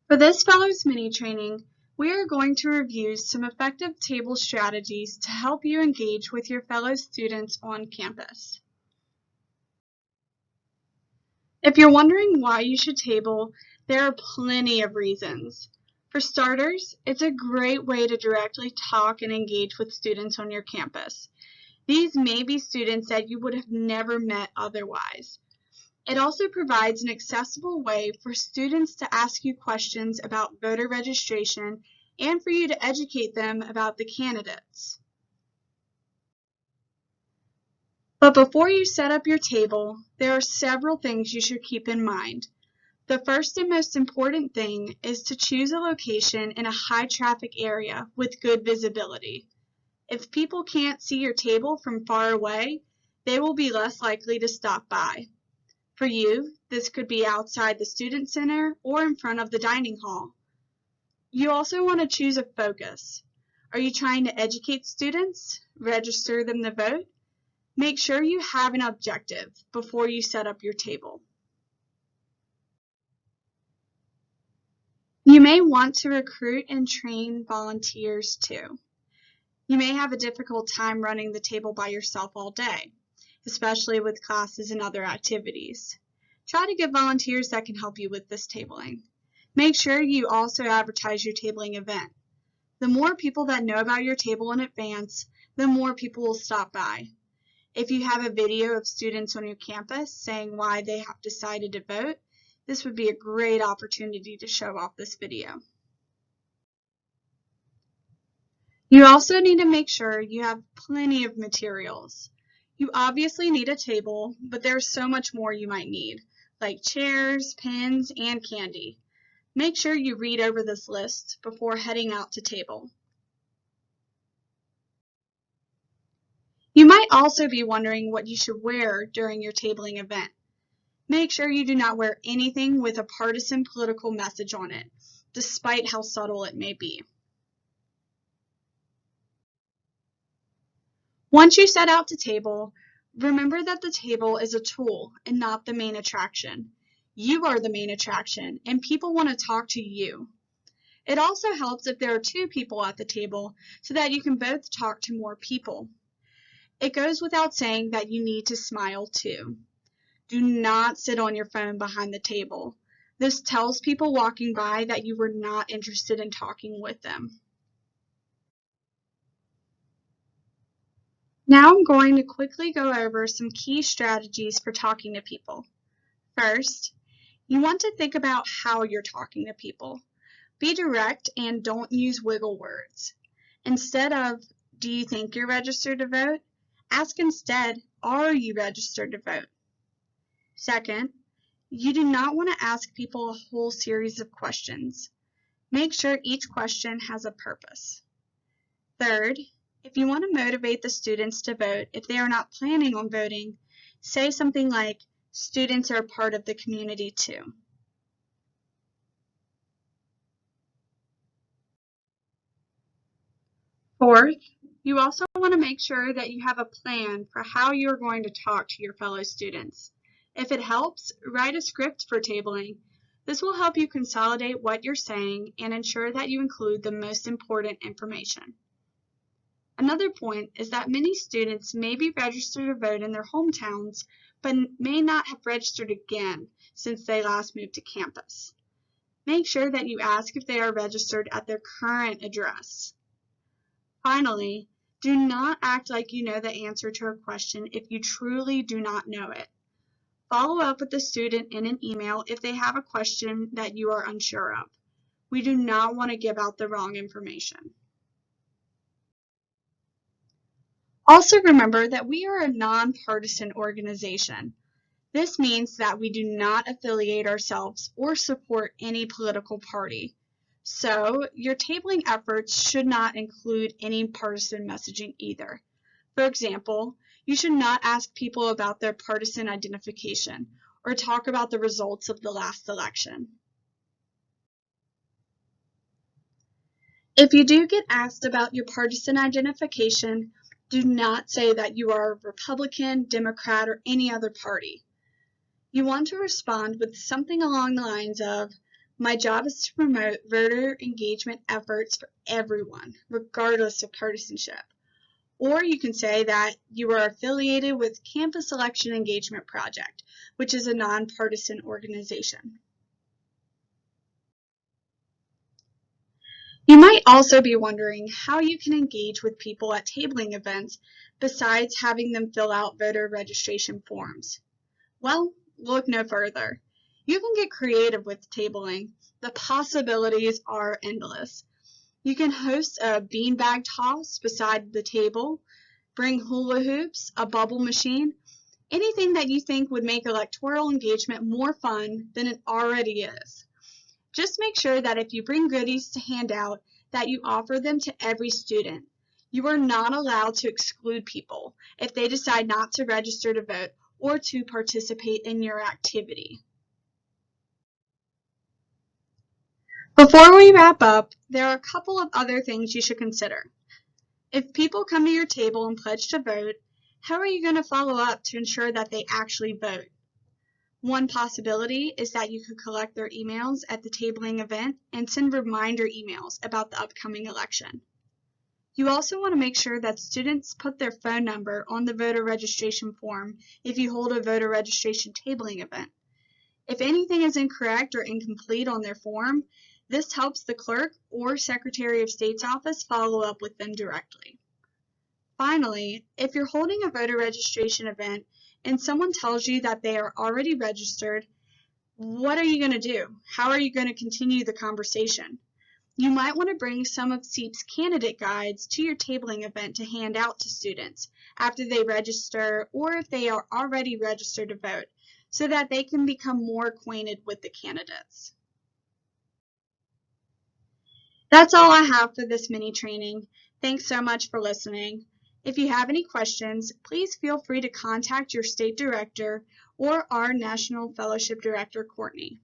For this Fellows mini training, we are going to review some effective table strategies to help you engage with your fellow students on campus. If you're wondering why you should table, there are plenty of reasons. For starters, it's a great way to directly talk and engage with students on your campus. These may be students that you would have never met otherwise. It also provides an accessible way for students to ask you questions about voter registration and for you to educate them about the candidates. But before you set up your table, there are several things you should keep in mind. The first and most important thing is to choose a location in a high traffic area with good visibility. If people can't see your table from far away, they will be less likely to stop by. For you, this could be outside the student center or in front of the dining hall. You also want to choose a focus. Are you trying to educate students, register them to vote? Make sure you have an objective before you set up your table. You may want to recruit and train volunteers too. You may have a difficult time running the table by yourself all day, especially with classes and other activities. Try to get volunteers that can help you with this tabling. Make sure you also advertise your tabling event. The more people that know about your table in advance, the more people will stop by. If you have a video of students on your campus saying why they have decided to vote, this would be a great opportunity to show off this video. You also need to make sure you have plenty of materials. You obviously need a table, but there's so much more you might need, like chairs, pens, and candy. Make sure you read over this list before heading out to table. You might also be wondering what you should wear during your tabling event. Make sure you do not wear anything with a partisan political message on it, despite how subtle it may be. Once you set out to table, remember that the table is a tool and not the main attraction. You are the main attraction, and people want to talk to you. It also helps if there are two people at the table so that you can both talk to more people. It goes without saying that you need to smile too. Do not sit on your phone behind the table. This tells people walking by that you were not interested in talking with them. Now I'm going to quickly go over some key strategies for talking to people. First, you want to think about how you're talking to people. Be direct and don't use wiggle words. Instead of, do you think you're registered to vote? Ask instead, are you registered to vote? Second, you do not want to ask people a whole series of questions. Make sure each question has a purpose. Third, if you want to motivate the students to vote if they are not planning on voting, say something like, students are a part of the community too. Fourth, you also want to make sure that you have a plan for how you are going to talk to your fellow students. If it helps, write a script for tabling. This will help you consolidate what you're saying and ensure that you include the most important information. Another point is that many students may be registered to vote in their hometowns, but may not have registered again since they last moved to campus. Make sure that you ask if they are registered at their current address. Finally, do not act like you know the answer to a question if you truly do not know it. Follow up with the student in an email if they have a question that you are unsure of. We do not want to give out the wrong information. Also remember that we are a nonpartisan organization. This means that we do not affiliate ourselves or support any political party. So your tabling efforts should not include any partisan messaging either. For example, you should not ask people about their partisan identification or talk about the results of the last election. If you do get asked about your partisan identification, do not say that you are a Republican, Democrat, or any other party. You want to respond with something along the lines of, My job is to promote voter engagement efforts for everyone, regardless of partisanship. Or you can say that you are affiliated with Campus Election Engagement Project, which is a nonpartisan organization. You might also be wondering how you can engage with people at tabling events besides having them fill out voter registration forms. Well, look no further. You can get creative with tabling. The possibilities are endless. You can host a beanbag toss beside the table, bring hula hoops, a bubble machine, anything that you think would make electoral engagement more fun than it already is. Just make sure that if you bring goodies to hand out, that you offer them to every student. You are not allowed to exclude people if they decide not to register to vote or to participate in your activity. Before we wrap up, there are a couple of other things you should consider. If people come to your table and pledge to vote, how are you going to follow up to ensure that they actually vote? One possibility is that you could collect their emails at the tabling event and send reminder emails about the upcoming election. You also want to make sure that students put their phone number on the voter registration form if you hold a voter registration tabling event. If anything is incorrect or incomplete on their form, this helps the clerk or Secretary of State's office follow up with them directly. Finally, if you're holding a voter registration event and someone tells you that they are already registered, what are you going to do? How are you going to continue the conversation? You might want to bring some of CEEP's candidate guides to your tabling event to hand out to students after they register or if they are already registered to vote, so that they can become more acquainted with the candidates. That's all I have for this mini training. Thanks so much for listening. If you have any questions, please feel free to contact your state director or our National Fellowship Director, Courtney.